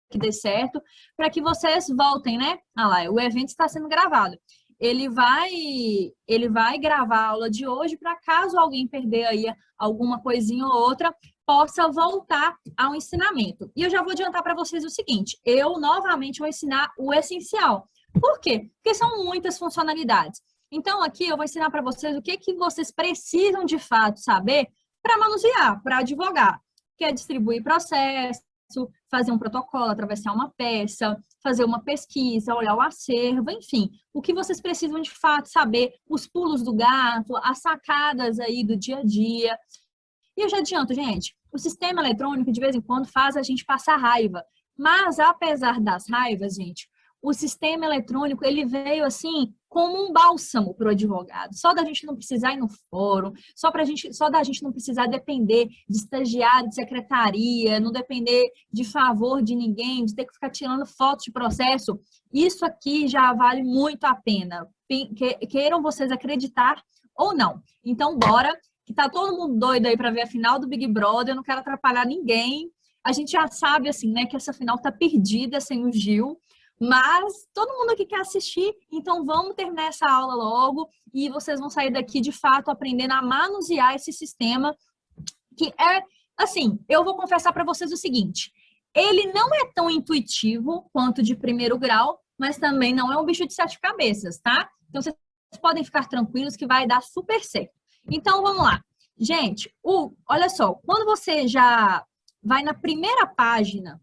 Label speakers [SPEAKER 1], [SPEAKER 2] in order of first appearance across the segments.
[SPEAKER 1] que dê certo, para que vocês voltem, né? Ah lá, o evento está sendo gravado. Ele vai gravar a aula de hoje para caso alguém perder aí alguma coisinha ou outra, possa voltar ao ensinamento. E eu já vou adiantar para vocês o seguinte, eu novamente vou ensinar o essencial. Por quê? Porque são muitas funcionalidades. Então, aqui eu vou ensinar para vocês o que vocês precisam de fato saber para manusear, para advogar, que é distribuir processo, fazer um protocolo, atravessar uma peça, fazer uma pesquisa, olhar o acervo, enfim, o que vocês precisam de fato saber, os pulos do gato, as sacadas aí do dia a dia. E eu já adianto, gente, o sistema eletrônico de vez em quando faz a gente passar raiva, mas apesar das raivas, gente, o sistema eletrônico, ele veio assim como um bálsamo para o advogado. Só da gente não precisar ir no fórum, só da gente não precisar depender de estagiário, de secretaria, não depender de favor de ninguém, de ter que ficar tirando fotos de processo. Isso aqui já vale muito a pena. Queiram vocês acreditar ou não. Então, bora, que tá todo mundo doido aí para ver a final do Big Brother, eu não quero atrapalhar ninguém. A gente já sabe, assim, né, que essa final tá perdida sem o Gil. Mas todo mundo aqui quer assistir, então vamos terminar essa aula logo e vocês vão sair daqui, de fato, aprendendo a manusear esse sistema, que é, assim, eu vou confessar para vocês o seguinte, ele não é tão intuitivo quanto de primeiro grau, mas também não é um bicho de sete cabeças, tá? Então, vocês podem ficar tranquilos que vai dar super certo. Então, vamos lá. Gente, olha só, quando você já vai na primeira página,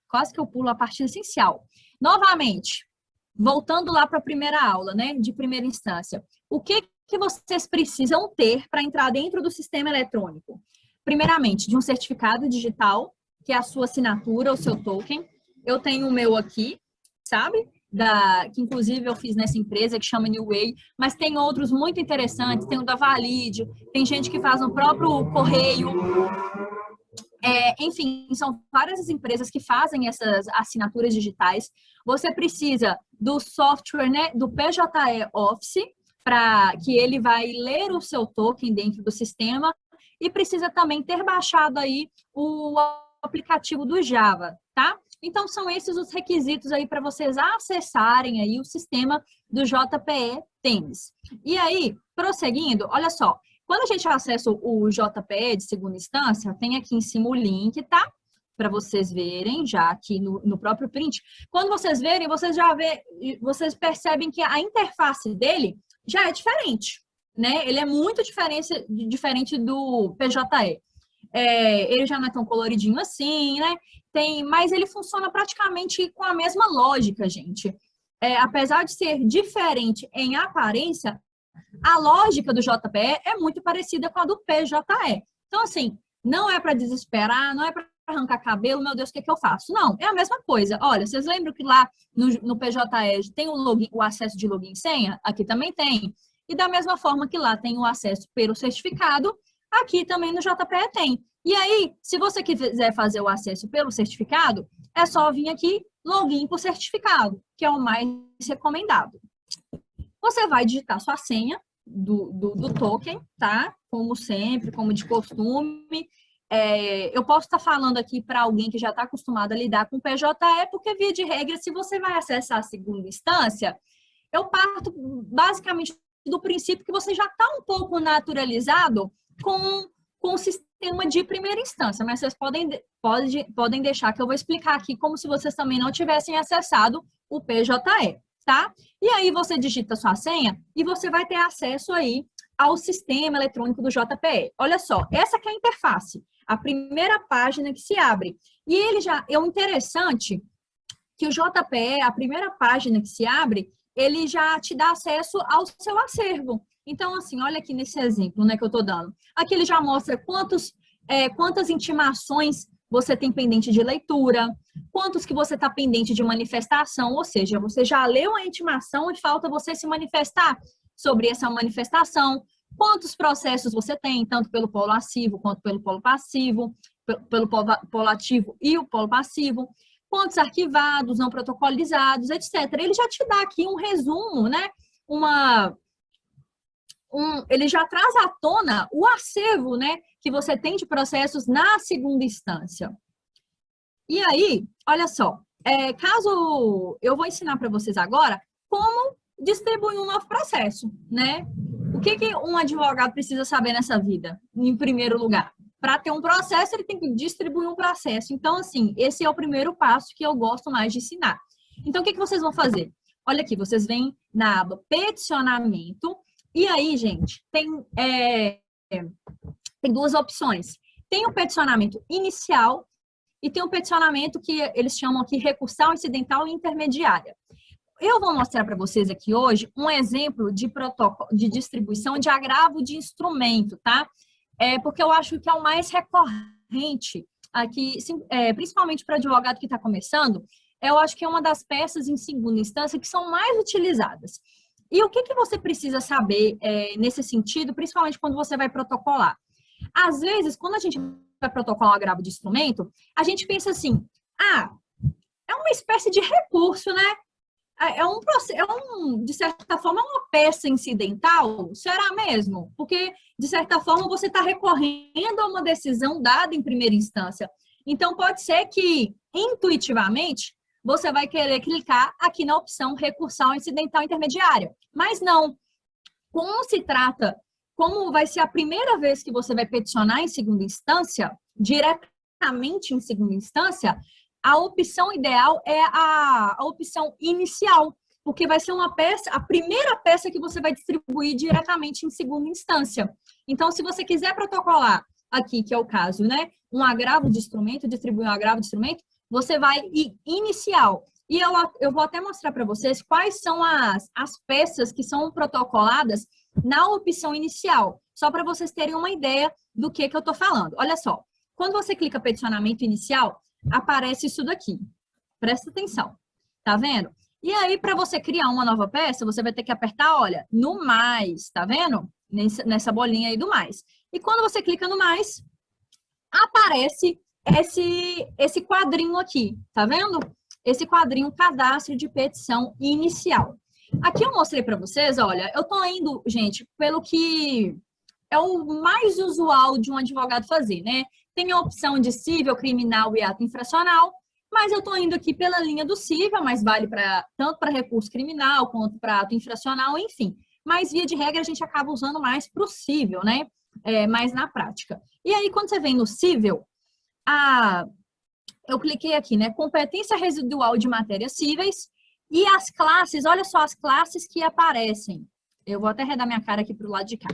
[SPEAKER 1] quase que eu pulo a parte essencial. Novamente, voltando lá para a primeira aula, né, de primeira instância. O que vocês precisam ter para entrar dentro do sistema eletrônico? Primeiramente, de um certificado digital, que é a sua assinatura, o seu token. Eu tenho o meu aqui, sabe? Que inclusive eu fiz nessa empresa que chama New Way, mas tem outros muito interessantes, tem o da Valid, tem gente que faz no próprio correio. Enfim, são várias empresas que fazem essas assinaturas digitais. Você precisa do software, né, do PJE Office, para que ele vai ler o seu token dentro do sistema, e precisa também ter baixado aí o aplicativo do Java, tá? Então, são esses os requisitos aí para vocês acessarem aí o sistema do JPE Temes. E aí, prosseguindo, olha só, quando a gente acessa o JPE de segunda instância, tem aqui em cima o link, tá? Para vocês verem, já aqui no próprio print. Quando vocês verem, vocês percebem que a interface dele já é diferente, né? Ele é muito diferente do PJE. Ele já não é tão coloridinho assim, né? Mas ele funciona praticamente com a mesma lógica, gente. Apesar de ser diferente em aparência, a lógica do JPE é muito parecida com a do PJE. Então, assim, não é para desesperar, não é para arrancar cabelo, meu Deus, o que eu faço? Não, é a mesma coisa. Olha, vocês lembram que lá no PJE tem o acesso de login e senha? Aqui também tem. E da mesma forma que lá tem o acesso pelo certificado, aqui também no JPE tem. E aí, se você quiser fazer o acesso pelo certificado, é só vir aqui, login por certificado, que é o mais recomendado. Você vai digitar sua senha do token, tá? Como sempre, como de costume. Eu posso estar falando aqui para alguém que já está acostumado a lidar com PJE, porque, via de regra, se você vai acessar a segunda instância, eu parto basicamente do princípio que você já está um pouco naturalizado com o sistema de primeira instância, mas vocês podem deixar que eu vou explicar aqui como se vocês também não tivessem acessado o PJE, tá? E aí você digita sua senha e você vai ter acesso aí ao sistema eletrônico do JPE. Olha só, essa aqui é a interface, a primeira página que se abre. E é o interessante que o JPE, a primeira página que se abre, ele já te dá acesso ao seu acervo. Então, assim, olha aqui nesse exemplo, né, que eu estou dando. Aqui ele já mostra quantas intimações você tem pendente de leitura, quantos que você está pendente de manifestação, ou seja, você já leu a intimação e falta você se manifestar sobre essa manifestação, quantos processos você tem, tanto pelo polo ativo quanto pelo polo passivo, pelo polo ativo e o polo passivo, quantos arquivados, não protocolizados, etc. Ele já te dá aqui um resumo, né? Ele já traz à tona o acervo, né, que você tem de processos na segunda instância. E aí, olha só, caso eu vou ensinar para vocês agora como distribuir um novo processo, né? O que um advogado precisa saber nessa vida, em primeiro lugar? Para ter um processo, ele tem que distribuir um processo. Então, assim, esse é o primeiro passo que eu gosto mais de ensinar. Então, o que vocês vão fazer? Olha aqui, vocês vêm na aba peticionamento, e aí, gente, tem duas opções. Tem o peticionamento inicial e tem o peticionamento que eles chamam aqui recursal, incidental e intermediária. Eu vou mostrar para vocês aqui hoje um exemplo de protocolo de distribuição de agravo de instrumento, tá? Porque eu acho que é o mais recorrente aqui, principalmente para advogado que está começando, eu acho que é uma das peças em segunda instância que são mais utilizadas. E o que você precisa saber nesse sentido, principalmente quando você vai protocolar? Às vezes, quando a gente vai protocolar um agravo de instrumento, a gente pensa assim, é uma espécie de recurso, né? De certa forma, é uma peça incidental? Será mesmo? Porque, de certa forma, você está recorrendo a uma decisão dada em primeira instância. Então, pode ser que, intuitivamente, você vai querer clicar aqui na opção recursal incidental intermediária. Mas não. Como vai ser a primeira vez que você vai peticionar em segunda instância, diretamente em segunda instância, a opção ideal é a opção inicial, porque vai ser a primeira peça que você vai distribuir diretamente em segunda instância. Então, se você quiser protocolar aqui, que é o caso, né, um agravo de instrumento, distribuir um agravo de instrumento, você vai em inicial. E eu vou até mostrar para vocês quais são as peças que são protocoladas na opção inicial, só para vocês terem uma ideia do que eu estou falando. Olha só, quando você clica peticionamento inicial, aparece isso daqui. Presta atenção. Tá vendo? E aí, para você criar uma nova peça, você vai ter que apertar, olha, no mais, tá vendo? Nessa bolinha aí do mais. E quando você clica no mais, aparece esse quadrinho aqui, tá vendo? Esse quadrinho cadastro de petição inicial. Aqui eu mostrei para vocês, olha, eu tô indo, gente, pelo que é o mais usual de um advogado fazer, né? Tem a opção de cível, criminal e ato infracional, mas eu tô indo aqui pela linha do cível, mas vale tanto para recurso criminal quanto para ato infracional, enfim. Mas, via de regra, a gente acaba usando mais para o cível, né? Mais na prática. E aí, quando você vem no cível, eu cliquei aqui, né? Competência residual de matérias cíveis e as classes, olha só as classes que aparecem. Eu vou até arredar minha cara aqui para o lado de cá.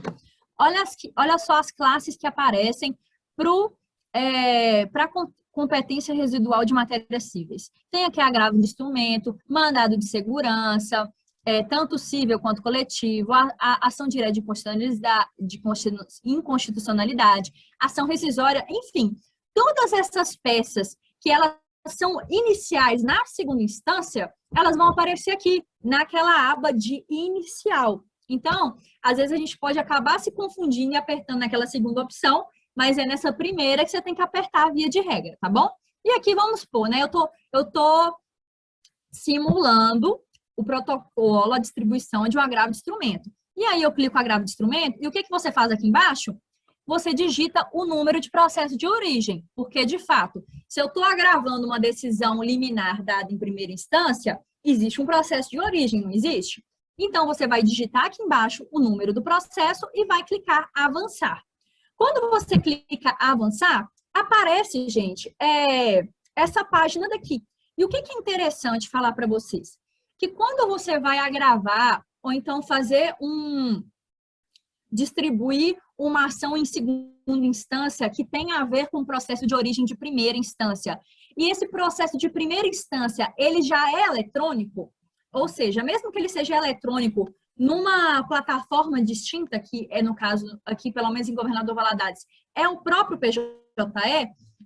[SPEAKER 1] Olha só as classes que aparecem para competência residual de matérias cíveis. Tem aqui agravo de instrumento, mandado de segurança, tanto cível quanto coletivo, a ação direta de inconstitucionalidade, ação rescisória, enfim, todas essas peças que elas são iniciais na segunda instância, elas vão aparecer aqui, naquela aba de inicial. Então, às vezes a gente pode acabar se confundindo e apertando naquela segunda opção, mas é nessa primeira que você tem que apertar a via de regra, tá bom? E aqui vamos supor, né? Eu tô simulando o protocolo, a distribuição de um agravo de instrumento. E aí eu clico agravo de instrumento, e o que você faz aqui embaixo? Você digita o número de processo de origem, porque, de fato, se eu estou agravando uma decisão liminar dada em primeira instância, existe um processo de origem, não existe? Então, você vai digitar aqui embaixo o número do processo e vai clicar avançar. Quando você clica avançar, aparece, gente, essa página daqui. E o que é interessante falar para vocês? Que quando você vai agravar ou então distribuir uma ação em segunda instância que tem a ver com o processo de origem de primeira instância, e esse processo de primeira instância, ele já é eletrônico, ou seja, mesmo que ele seja eletrônico numa plataforma distinta, que é no caso aqui, pelo menos em Governador Valadares, é o próprio PJE,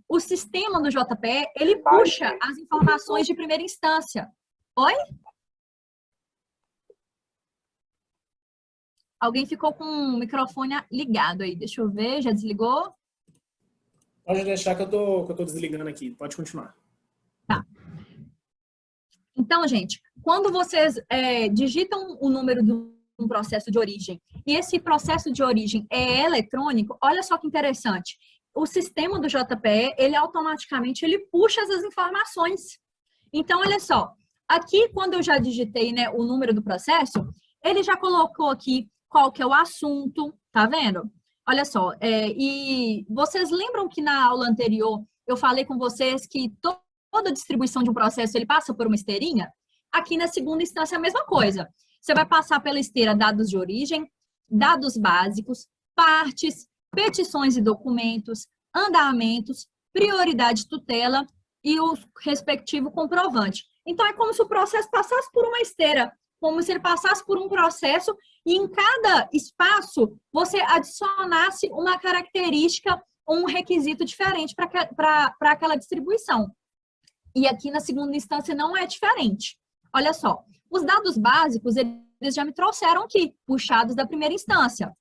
[SPEAKER 1] o sistema do JPE, ele puxa as informações de primeira instância. Oi? Alguém ficou com o microfone ligado aí. Deixa eu ver, já desligou?
[SPEAKER 2] Pode deixar que eu tô desligando aqui. Pode continuar.
[SPEAKER 1] Tá. Então, gente, quando vocês digitam o número de um processo de origem e esse processo de origem é eletrônico, olha só que interessante. o sistema do JPE, ele automaticamente ele puxa essas informações. Então, olha só, aqui quando eu já digitei, né, o número do processo, ele já colocou aqui qual que é o assunto, tá vendo? Olha só, e vocês lembram que na aula anterior eu falei com vocês que toda distribuição de um processo ele passa por uma esteirinha? Aqui na segunda instância é a mesma coisa. Você vai passar pela esteira dados de origem, dados básicos, partes, petições e documentos, andamentos, prioridade de tutela e o respectivo comprovante. Então, é como se o processo passasse por uma esteira, como se ele passasse por um processo e em cada espaço você adicionasse uma característica ou um requisito diferente para aquela distribuição. E aqui na segunda instância não é diferente. Olha só, os dados básicos, eles já me trouxeram aqui, puxados da primeira instância.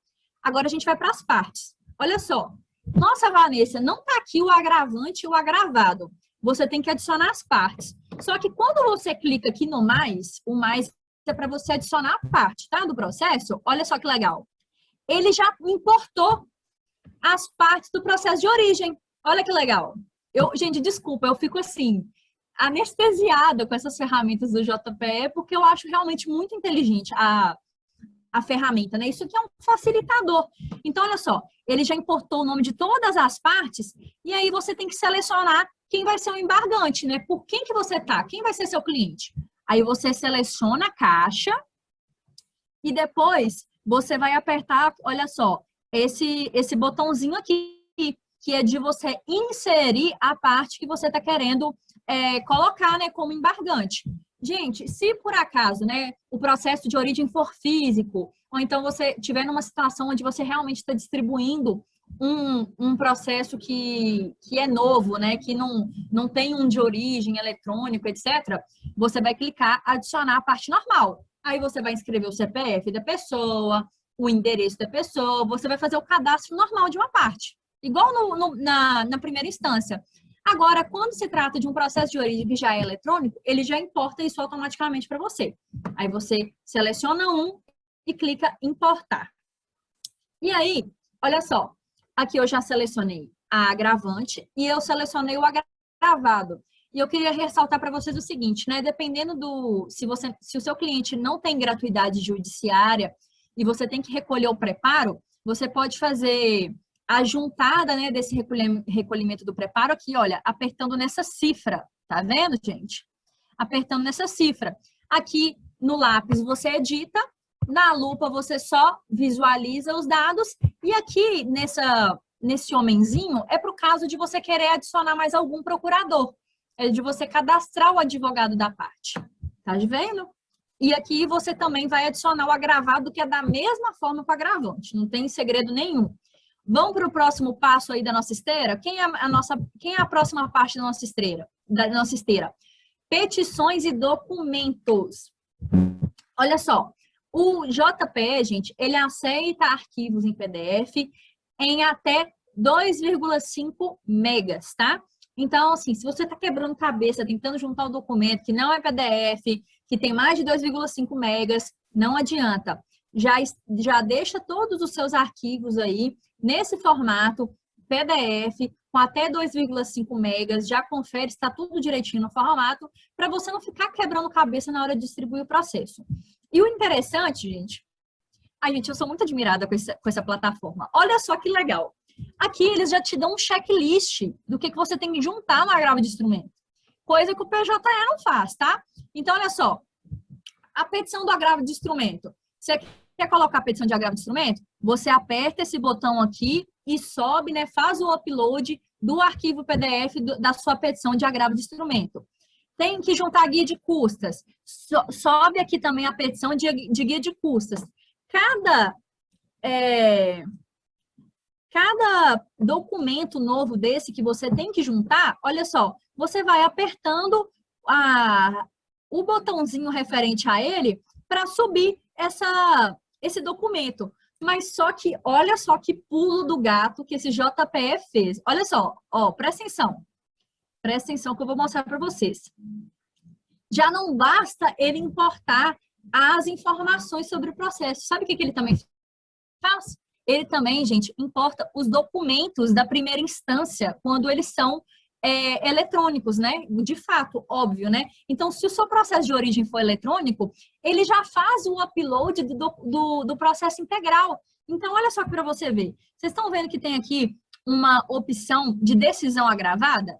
[SPEAKER 1] Agora a gente vai para as partes. Olha só, nossa, Vanessa, não está aqui o agravante e o agravado. Você tem que adicionar as partes. Só que quando você clica aqui no mais, o mais é para você adicionar a parte, tá? Do processo. Olha só que legal. Ele já importou as partes do processo de origem. Olha que legal. Gente, desculpa, eu fico assim, anestesiada com essas ferramentas do JPE, porque eu acho realmente muito inteligente a ferramenta, né? Isso aqui é um facilitador. Então, olha só, ele já importou o nome de todas as partes, e aí você tem que selecionar quem vai ser o embargante, né? Por quem que você tá? Quem vai ser seu cliente? Aí você seleciona a caixa e depois você vai apertar, olha só, esse botãozinho aqui, que é de você inserir a parte que você está querendo colocar, né, como embargante. Gente, se por acaso, né, o processo de origem for físico, ou então você tiver numa situação onde você realmente está distribuindo um processo que é novo, né, que não tem um de origem eletrônico, etc., você vai clicar adicionar a parte normal. Aí você vai inscrever o CPF da pessoa, o endereço da pessoa, você vai fazer o cadastro normal de uma parte, igual na primeira instância. Agora, quando se trata de um processo de origem que já é eletrônico, ele já importa isso automaticamente para você. Aí você seleciona um e clica em importar. E aí, olha só, aqui eu já selecionei a agravante e eu selecionei o agravado. E eu queria ressaltar para vocês o seguinte, né? Dependendo se o seu cliente não tem gratuidade judiciária e você tem que recolher o preparo, você pode fazer a juntada, né, desse recolhimento do preparo aqui, olha, apertando nessa cifra, tá vendo, gente? Apertando nessa cifra. Aqui no lápis você edita, na lupa você só visualiza os dados e aqui nesse homenzinho é para o caso de você querer adicionar mais algum procurador, é de você cadastrar o advogado da parte, tá vendo? E aqui você também vai adicionar o agravado, que é da mesma forma com o agravante, não tem segredo nenhum. Vamos para o próximo passo aí da nossa esteira? Quem é a próxima parte da nossa esteira? Petições e documentos. Olha só, o JPE, gente, ele aceita arquivos em PDF em até 2,5 megas, tá? Então, assim, se você está quebrando cabeça, tentando juntar um documento que não é PDF, que tem mais de 2,5 megas, não adianta. Já deixa todos os seus arquivos aí nesse formato PDF, com até 2,5 megas, já confere se está tudo direitinho no formato, para você não ficar quebrando cabeça na hora de distribuir o processo. E o interessante, gente, eu sou muito admirada com essa plataforma. Olha só que legal. Aqui eles já te dão um checklist do que você tem que juntar no agravo de instrumento. Coisa que o PJE não faz, tá? Então, olha só. A petição do agravo de instrumento. Você quer colocar a petição de agravo de instrumento? Você aperta esse botão aqui e sobe, né? Faz o upload do arquivo PDF da sua petição de agravo de instrumento. Tem que juntar guia de custas. Sobe aqui também a petição de guia de custas. Cada documento novo desse que você tem que juntar, olha só, você vai apertando o botãozinho referente a ele para subir esse documento. Mas só que, olha só que pulo do gato que esse JPE fez. Olha só, ó, presta atenção. Presta atenção que eu vou mostrar para vocês. Já não basta ele importar as informações sobre o processo. Sabe o que ele também faz? ele também, gente, importa os documentos da primeira instância, quando eles são eletrônicos, né? De fato, óbvio, né? Então, se o seu processo de origem for eletrônico, ele já faz o upload do processo integral. Então, olha só para você ver. Vocês estão vendo que tem aqui uma opção de decisão agravada?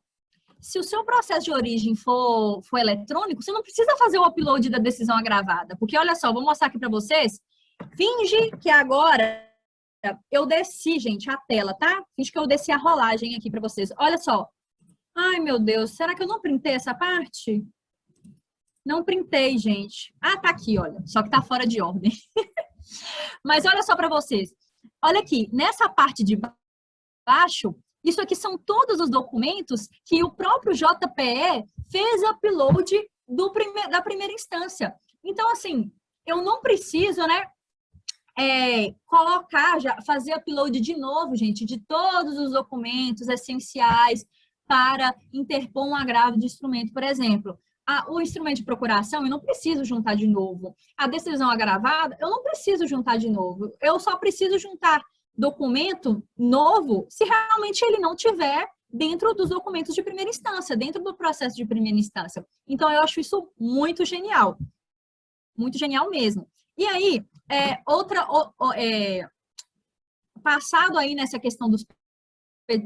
[SPEAKER 1] Se o seu processo de origem for eletrônico, você não precisa fazer o upload da decisão agravada. Porque, olha só, vou mostrar aqui para vocês. Finge que agora eu desci, gente, a tela, tá? Finge que eu desci a rolagem aqui para vocês. Olha só. Ai, meu Deus, será que eu não printei essa parte? Não printei, gente. Ah, tá aqui, olha. Só que tá fora de ordem. Mas olha só para vocês. Olha aqui, nessa parte de baixo, isso aqui são todos os documentos que o próprio JPE fez upload da primeira instância. Então, assim, eu não preciso, né, fazer upload de novo, gente, de todos os documentos essenciais para interpor um agravo de instrumento, por exemplo. O instrumento de procuração, eu não preciso juntar de novo. A decisão agravada, eu não preciso juntar de novo. Eu só preciso juntar documento novo se realmente ele não tiver dentro dos documentos de primeira instância, dentro do processo de primeira instância. Então, eu acho isso muito genial mesmo. E aí, passado aí nessa questão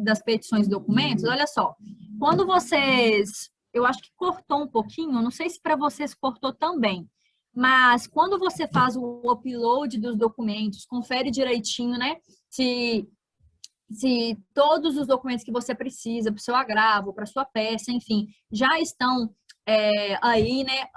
[SPEAKER 1] das petições de documentos, olha só, quando vocês, eu acho que cortou um pouquinho, não sei se para vocês cortou também, mas quando você faz o upload dos documentos, confere direitinho, né, se todos os documentos que você precisa para o seu agravo, para sua peça, enfim, já estão aí, né,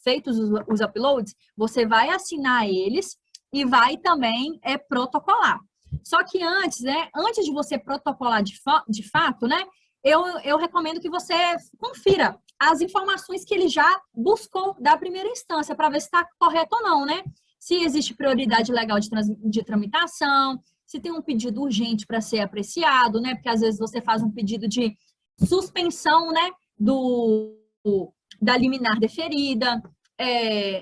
[SPEAKER 1] feitos os uploads, você vai assinar eles e vai também protocolar. Só que antes, né, antes de você protocolar de fato, né, eu recomendo que você confira as informações que ele já buscou da primeira instância para ver se está correto ou não, né? Se existe prioridade legal de tramitação, se tem um pedido urgente para ser apreciado, né? Porque às vezes você faz um pedido de suspensão, né, da liminar deferida.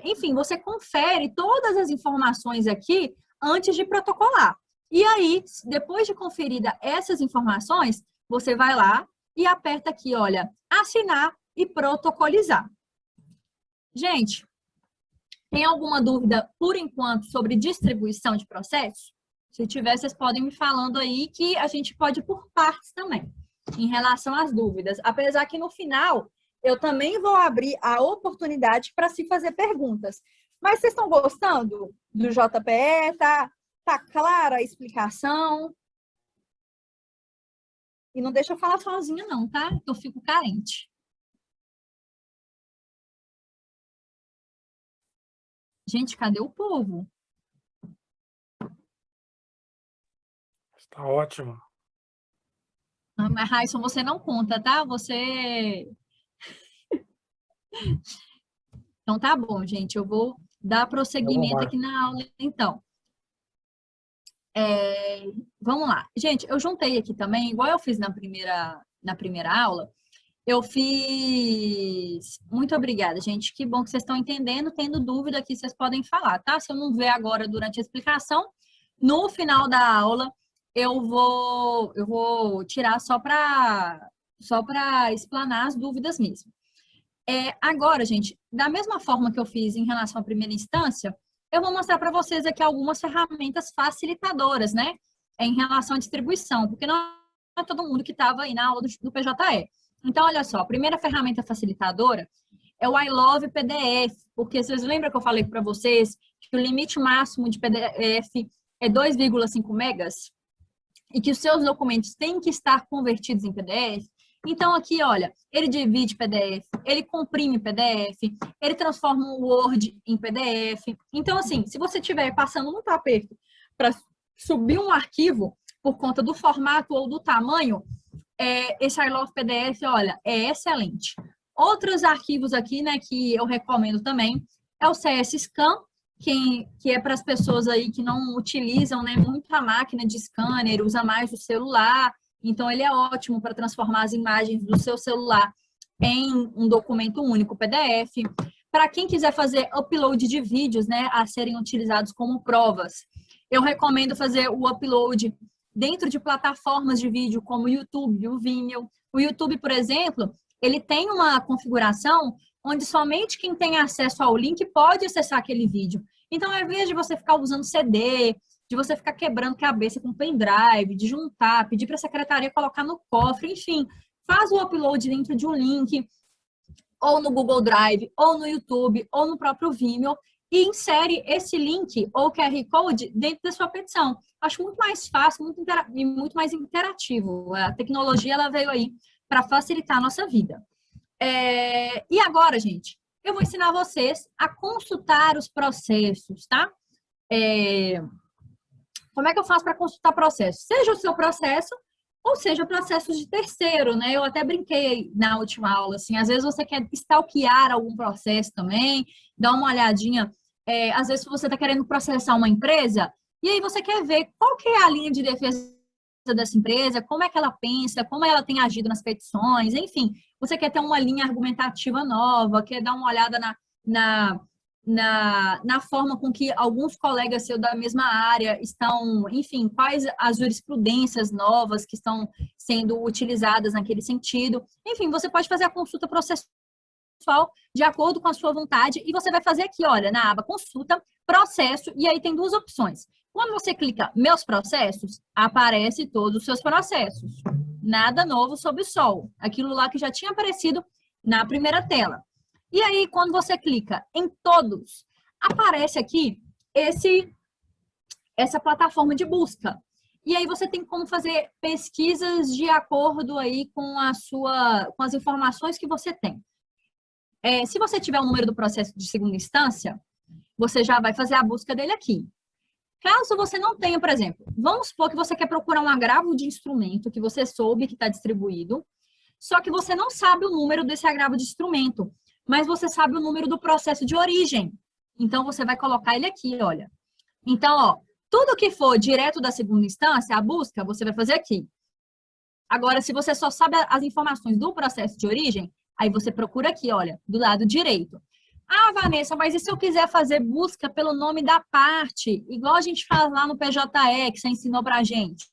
[SPEAKER 1] Enfim, você confere todas as informações aqui antes de protocolar. E aí, depois de conferida essas informações, você vai lá e aperta aqui, olha, assinar e protocolizar. Gente, tem alguma dúvida, por enquanto, sobre distribuição de processos? Se tiver, vocês podem me falando aí que a gente pode ir por partes também, em relação às dúvidas. Apesar que no final, eu também vou abrir a oportunidade para se fazer perguntas. Mas vocês estão gostando do JPE? Tá clara a explicação? E não deixa eu falar sozinha não, tá? Eu fico carente. Gente, cadê o povo?
[SPEAKER 2] Está ótimo.
[SPEAKER 1] Mas, Raíssa, você não conta, tá? Você... Então, tá bom, gente. Eu vou dar prosseguimento aqui na aula, então. Vamos lá. Gente, eu juntei aqui também, igual eu fiz na primeira aula, eu fiz... Muito obrigada, gente. Que bom que vocês estão entendendo. Tendo dúvida aqui, vocês podem falar, tá? Se eu não ver agora durante a explicação, no final da aula, eu vou tirar só para explanar as dúvidas mesmo. Agora, gente, da mesma forma que eu fiz em relação à primeira instância, eu vou mostrar para vocês aqui algumas ferramentas facilitadoras, né? Em relação à distribuição, porque não é todo mundo que estava aí na aula do PJE. Então, olha só, a primeira ferramenta facilitadora é o I Love PDF, porque vocês lembram que eu falei para vocês que o limite máximo de PDF é 2,5 megas? E que os seus documentos têm que estar convertidos em PDF? Então, aqui, olha, ele divide PDF, ele comprime PDF, ele transforma o Word em PDF. Então, assim, se você estiver passando muito aperto para subir um arquivo por conta do formato ou do tamanho, esse I Love PDF, olha, é excelente. Outros arquivos aqui, né, que eu recomendo também, é o CS Scan, que é para as pessoas aí que não utilizam, né, muito a máquina de scanner, usa mais o celular. Então, ele é ótimo para transformar as imagens do seu celular em um documento único, PDF. Para quem quiser fazer upload de vídeos, né, a serem utilizados como provas, Eu recomendo fazer o upload dentro de plataformas de vídeo como o YouTube, o Vimeo. O YouTube, por exemplo, ele tem uma configuração onde somente quem tem acesso ao link pode acessar aquele vídeo. Então, ao invés de você ficar usando CD, de você ficar quebrando cabeça com pendrive, de juntar, pedir para a secretaria colocar no cofre, enfim, faz o upload dentro de um link, ou no Google Drive, ou no YouTube, ou no próprio Vimeo, e insere esse link ou QR Code dentro da sua petição. Acho muito mais fácil e muito mais interativo. A tecnologia ela veio aí para facilitar a nossa vida. E agora, gente, eu vou ensinar vocês a consultar os processos, tá? Como é que eu faço para consultar processos? Seja o seu processo, ou seja, processos de terceiro, né? Eu até brinquei na última aula, assim, às vezes você quer stalkear algum processo também, dar uma olhadinha, às vezes você está querendo processar uma empresa, e aí você quer ver qual que é a linha de defesa dessa empresa, como é que ela pensa, como ela tem agido nas petições, enfim, você quer ter uma linha argumentativa nova, quer dar uma olhada na forma com que alguns colegas seus da mesma área estão, enfim, quais as jurisprudências novas que estão sendo utilizadas naquele sentido. Enfim, você pode fazer a consulta processual de acordo com a sua vontade e você vai fazer aqui, olha, na aba consulta, processo, e aí tem duas opções. Quando você clica meus processos, aparece todos os seus processos. Nada novo sob o sol. Aquilo lá que já tinha aparecido na primeira tela. E aí, quando você clica em todos, aparece aqui essa plataforma de busca. E aí você tem como fazer pesquisas de acordo aí com as informações que você tem. Se você tiver o número do processo de segunda instância, você já vai fazer a busca dele aqui. Caso você não tenha, por exemplo, vamos supor que você quer procurar um agravo de instrumento que você soube que está distribuído, só que você não sabe o número desse agravo de instrumento, mas você sabe o número do processo de origem. Então, você vai colocar ele aqui, olha. Então, ó, tudo que for direto da segunda instância, a busca, você vai fazer aqui. Agora, se você só sabe as informações do processo de origem, aí você procura aqui, olha, do lado direito. Ah, Vanessa, mas e se eu quiser fazer busca pelo nome da parte? Igual a gente faz lá no PJE, que você ensinou pra gente.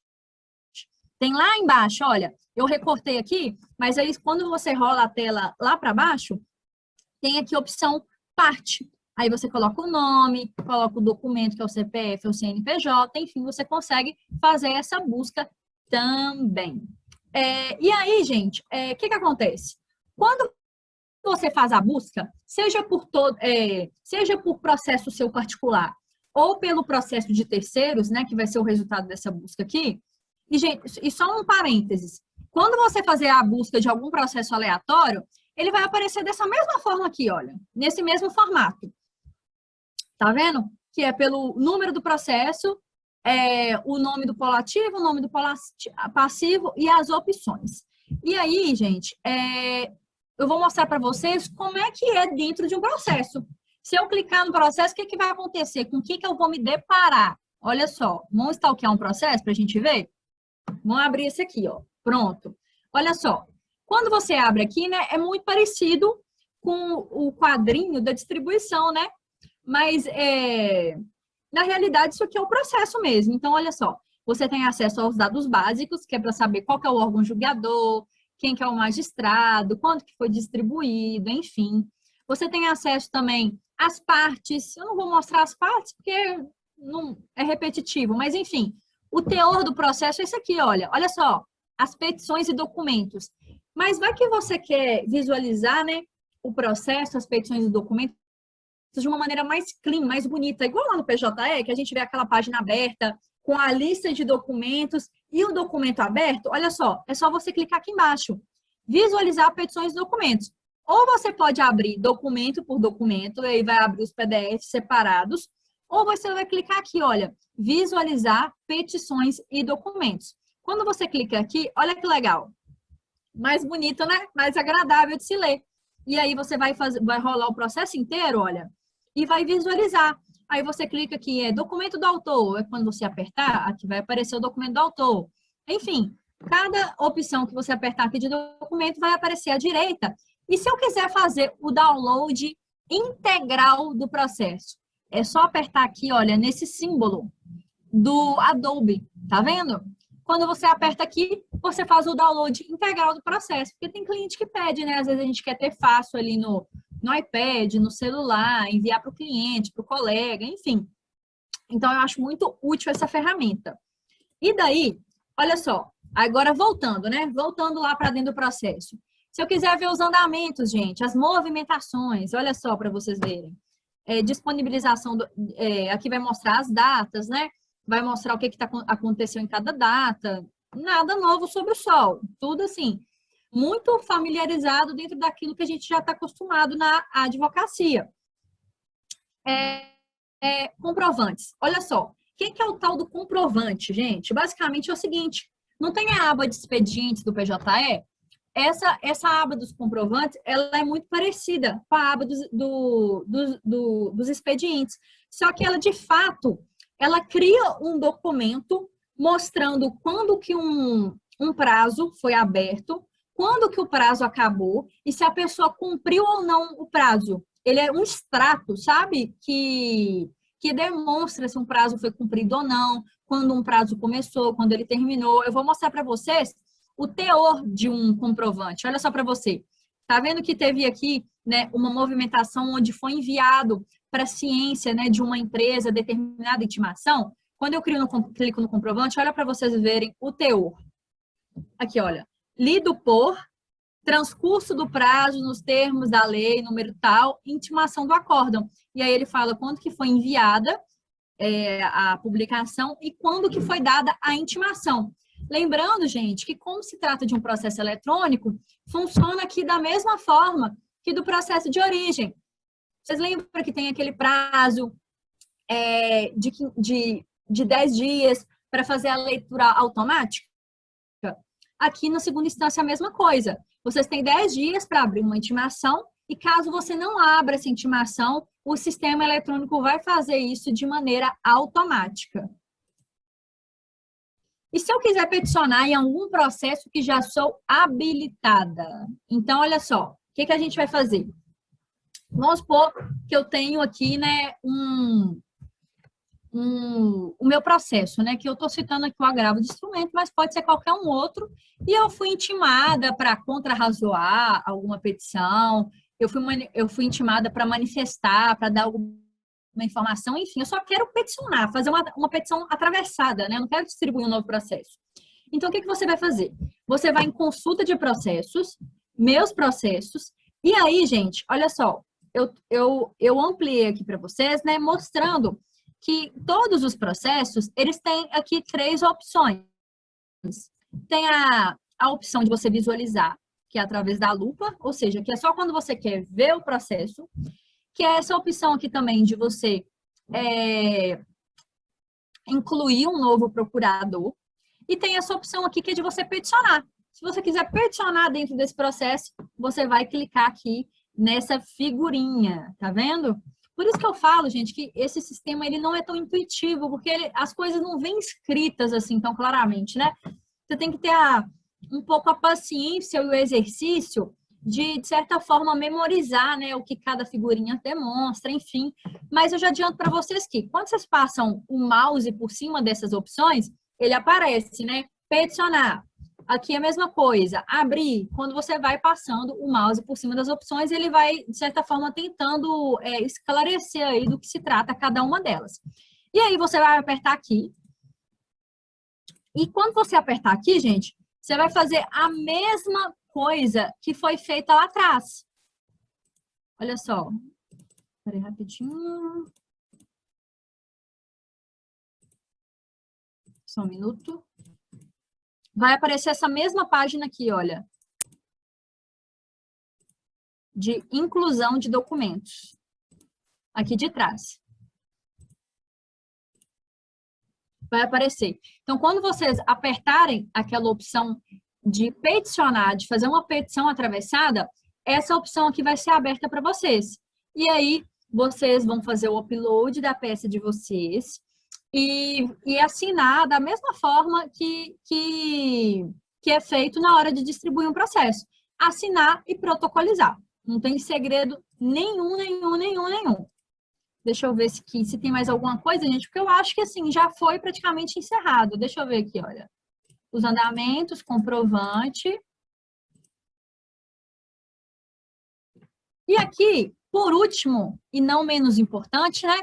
[SPEAKER 1] Tem lá embaixo, olha, eu recortei aqui, mas aí quando você rola a tela lá para baixo, tem aqui a opção parte. Aí você coloca o nome, coloca o documento, que é o CPF ou CNPJ, enfim, você consegue fazer essa busca também. E aí, gente, o que acontece? Quando você faz a busca, seja por processo seu particular ou pelo processo de terceiros, né, que vai ser o resultado dessa busca aqui, e, gente, e só um parênteses, quando você fazer a busca de algum processo aleatório, ele vai aparecer dessa mesma forma aqui, olha, nesse mesmo formato. Tá vendo? Que é pelo número do processo, o nome do polo ativo, o nome do polo passivo e as opções. E aí, gente, eu vou mostrar para vocês como é que é dentro de um processo. Se eu clicar no processo, o que vai acontecer? Com o que eu vou me deparar? Olha só, vamos stalkear um processo para a gente ver? Vamos abrir esse aqui, ó. Pronto. Olha só. Quando você abre aqui, né, é muito parecido com o quadrinho da distribuição, né? Mas, na realidade, isso aqui é o processo mesmo. Então, olha só. Você tem acesso aos dados básicos, que é para saber qual que é o órgão julgador, quem que é o magistrado, quanto que foi distribuído, enfim. Você tem acesso também às partes. Eu não vou mostrar as partes, porque não é repetitivo, mas, enfim. O teor do processo é esse aqui, olha. Olha só. As petições e documentos. Mas vai que você quer visualizar, né, o processo, as petições e documentos de uma maneira mais clean, mais bonita. Igual lá no PJE, que a gente vê aquela página aberta com a lista de documentos e o documento aberto. Olha só, é só você clicar aqui embaixo. Visualizar petições e documentos. Ou você pode abrir documento por documento, e aí vai abrir os PDFs separados. Ou você vai clicar aqui, olha, visualizar petições e documentos. Quando você clica aqui, olha que legal. Mais bonito, né? Mais agradável de se ler. E aí você vai rolar o processo inteiro, olha, e vai visualizar. Aí você clica aqui, documento do autor. Quando você apertar, aqui vai aparecer o documento do autor. Enfim, cada opção que você apertar aqui de documento vai aparecer à direita. E se eu quiser fazer o download integral do processo, é só apertar aqui, olha, nesse símbolo. do Adobe, tá vendo? Quando você aperta aqui, você faz o download integral do processo, porque tem cliente que pede, né? Às vezes a gente quer ter fácil ali no iPad, no celular, enviar para o cliente, para o colega, enfim. Então, eu acho muito útil essa ferramenta. E daí, olha só, agora voltando, né? Voltando lá para dentro do processo. Se eu quiser ver os andamentos, gente, as movimentações, olha só para vocês verem. Disponibilização, aqui vai mostrar as datas, né? Vai mostrar o que aconteceu em cada data. Nada novo sobre o sol. Tudo assim, muito familiarizado dentro daquilo que a gente já está acostumado na advocacia. Comprovantes. Olha só, o que é o tal do comprovante, gente? Basicamente é o seguinte, não tem a aba de expedientes do PJE? Essa aba dos comprovantes, ela é muito parecida com a aba dos expedientes. Só que ela, de fato, ela cria um documento mostrando quando que um prazo foi aberto, quando que o prazo acabou e se a pessoa cumpriu ou não o prazo. Ele é um extrato, sabe? Que demonstra se um prazo foi cumprido ou não, quando um prazo começou, quando ele terminou. Eu vou mostrar para vocês o teor de um comprovante. Olha só para você. Tá vendo que teve aqui, né, uma movimentação onde foi enviado para a ciência, né, de uma empresa determinada intimação? Quando eu clico no comprovante, olha para vocês verem o teor. Aqui, olha. Lido por, transcurso do prazo nos termos da lei, número tal, intimação do acórdão. E aí ele fala quando que foi enviada a publicação e quando que foi dada a intimação. Lembrando, gente, que como se trata de um processo eletrônico, funciona aqui da mesma forma que do processo de origem. Vocês lembram que tem aquele prazo de 10 dias para fazer a leitura automática? Aqui na segunda instância a mesma coisa. Vocês têm 10 dias para abrir uma intimação e caso você não abra essa intimação, o sistema eletrônico vai fazer isso de maneira automática. E se eu quiser peticionar em algum processo que já sou habilitada? Então, olha só, o que a gente vai fazer? Vamos supor que eu tenho aqui, né, o meu processo, né, que eu estou citando aqui o agravo de instrumento, mas pode ser qualquer um outro, e eu fui intimada para contrarrazoar alguma petição, eu fui intimada para manifestar, para dar alguma informação, enfim, eu só quero peticionar, fazer uma petição atravessada, né, eu não quero distribuir um novo processo. Então, o que você vai fazer? Você vai em consulta de processos, meus processos, e aí, gente, olha só, eu ampliei aqui para vocês, né, mostrando que todos os processos, eles têm aqui 3 opções. Tem a opção de você visualizar, que é através da lupa, ou seja, que é só quando você quer ver o processo, que é essa opção aqui também de você incluir um novo procurador, e tem essa opção aqui que é de você peticionar. Se você quiser peticionar dentro desse processo, você vai clicar aqui nessa figurinha, tá vendo? Por isso que eu falo, gente, que esse sistema ele não é tão intuitivo, porque as coisas não vêm escritas assim tão claramente, né? Você tem que ter um pouco a paciência e o exercício de certa forma, memorizar, né, o que cada figurinha demonstra, enfim. Mas eu já adianto para vocês que, quando vocês passam o mouse por cima dessas opções, ele aparece, né? Peticionar. Aqui é a mesma coisa. Abrir, quando você vai passando o mouse por cima das opções, ele vai, de certa forma, tentando esclarecer aí do que se trata cada uma delas. E aí você vai apertar aqui. E quando você apertar aqui, gente, você vai fazer a mesma coisa que foi feita lá atrás. Olha só. Peraí, rapidinho. Só um minuto. Vai aparecer essa mesma página aqui, olha. De inclusão de documentos. Aqui de trás. Vai aparecer. Então, quando vocês apertarem aquela opção de peticionar, de fazer uma petição atravessada, essa opção aqui vai ser aberta para vocês. E aí, vocês vão fazer o upload da peça de vocês e assinar da mesma forma que é feito na hora de distribuir um processo. Assinar e protocolizar. Não tem segredo nenhum. Deixa eu ver se tem mais alguma coisa, gente, porque eu acho que, assim, já foi praticamente encerrado. Deixa eu ver aqui, olha. Os andamentos, comprovante. E aqui, por último, e não menos importante, né?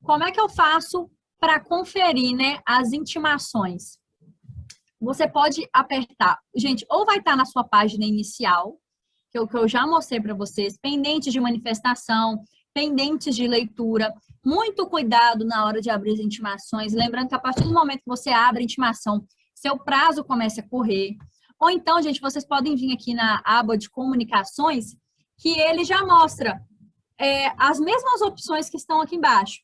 [SPEAKER 1] Como é que eu faço para conferir, né, as intimações? Você pode apertar, gente, ou vai estar na sua página inicial, que eu já mostrei para vocês, pendentes de manifestação, pendentes de leitura, muito cuidado na hora de abrir as intimações, lembrando que a partir do momento que você abre a intimação, seu prazo começa a correr. Ou então, gente, vocês podem vir aqui na aba de comunicações, que ele já mostra as mesmas opções que estão aqui embaixo.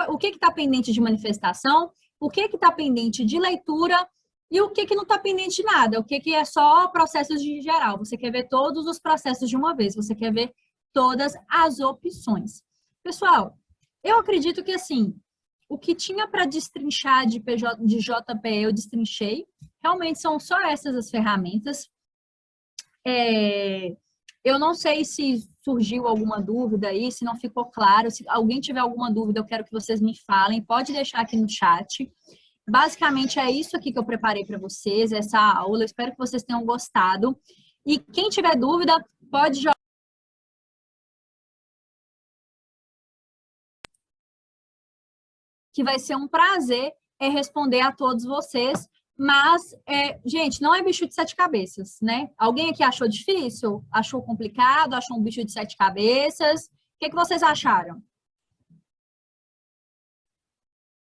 [SPEAKER 1] O que está pendente de manifestação, o que está pendente de leitura e o que não está pendente de nada, o que é só processos de geral. Você quer ver todos os processos de uma vez, você quer ver todas as opções. Pessoal, eu acredito que, assim, o que tinha para destrinchar de JPE eu destrinchei. Realmente são só essas as ferramentas. Eu não sei se surgiu alguma dúvida aí, se não ficou claro. Se alguém tiver alguma dúvida, eu quero que vocês me falem. Pode deixar aqui no chat. Basicamente, é isso aqui que eu preparei para vocês, essa aula. Eu espero que vocês tenham gostado. E quem tiver dúvida, pode jogar. Que vai ser um prazer responder a todos vocês. Mas, gente, não é bicho de 7 cabeças, né? Alguém aqui achou difícil? Achou complicado? Achou um bicho de 7 cabeças? O que vocês acharam?